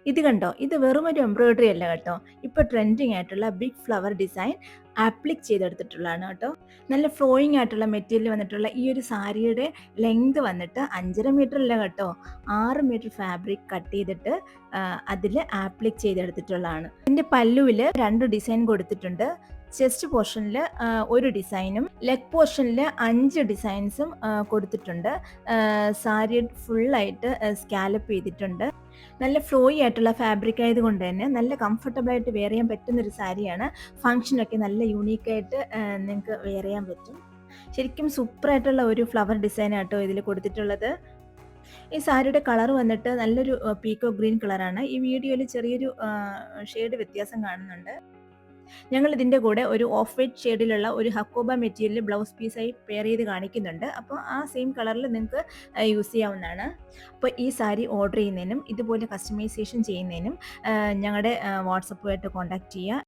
ഇത് കണ്ടോ? ഇത് വെറുമൊരു എംബ്രോയിഡറി അല്ല കേട്ടോ. ഇപ്പോൾ ട്രെൻഡിങ് ആയിട്ടുള്ള ബിഗ് ഫ്ലവർ ഡിസൈൻ ആപ്ലിക് ചെയ്തെടുത്തിട്ടുള്ളതാണ് കേട്ടോ. നല്ല ഫ്ലോയിങ് ആയിട്ടുള്ള മെറ്റീരിയൽ വന്നിട്ടുള്ള ഈ ഒരു സാരിയുടെ ലെങ്ത് വന്നിട്ട് 5.5 മീറ്റർ അല്ല കേട്ടോ, 6 മീറ്റർ ഫാബ്രിക് കട്ട് ചെയ്തിട്ട് അതിൽ ആപ്ലിക് ചെയ്തെടുത്തിട്ടുള്ളതാണ്. ഇതിൻ്റെ പല്ലുവിൽ 2 ഡിസൈൻ കൊടുത്തിട്ടുണ്ട്. ചെസ്റ്റ് പോർഷനിൽ ഒരു ഡിസൈനും ലെഗ് പോർഷനിൽ 5 ഡിസൈൻസും കൊടുത്തിട്ടുണ്ട്. സാരി ഫുള്ളായിട്ട് സ്കാലപ്പ് ചെയ്തിട്ടുണ്ട്. നല്ല ഫ്ലോയി ആയിട്ടുള്ള ഫാബ്രിക് ആയതുകൊണ്ട് തന്നെ നല്ല കംഫർട്ടബിൾ ആയിട്ട് വെയർ ചെയ്യാൻ പറ്റുന്നൊരു സാരിയാണ്. ഫംഗ്ഷനൊക്കെ നല്ല യൂണീക്കായിട്ട് നിങ്ങൾക്ക് വെയർ ചെയ്യാൻ പറ്റും. ശരിക്കും സൂപ്പറായിട്ടുള്ള ഒരു ഫ്ലവർ ഡിസൈൻ ആട്ടോ ഇതിൽ കൊടുത്തിട്ടുള്ളത്. ഈ സാരിയുടെ കളർ വന്നിട്ട് നല്ലൊരു പീക്കോ ഗ്രീൻ കളറാണ്. ഈ വീഡിയോയിൽ ചെറിയൊരു ഷെയ്ഡ് വ്യത്യാസം കാണുന്നുണ്ട്. ഞങ്ങൾ ഇതിൻ്റെ കൂടെ ഒരു ഓഫ് വൈറ്റ് ഷെയ്ഡിലുള്ള ഒരു ഹക്കോബ മെറ്റീരിയൽ ബ്ലൗസ് പീസായി പെയർ ചെയ്ത് കാണിക്കുന്നുണ്ട്. അപ്പോൾ ആ സെയിം കളറിൽ നിങ്ങൾക്ക് യൂസ് ചെയ്യാവുന്നതാണ്. അപ്പോൾ ഈ സാരി ഓർഡർ ചെയ്യുന്നതിനും ഇതുപോലെ കസ്റ്റമൈസേഷൻ ചെയ്യുന്നതിനും ഞങ്ങളുടെ വാട്സപ്പുമായിട്ട് കോൺടാക്റ്റ് ചെയ്യുക.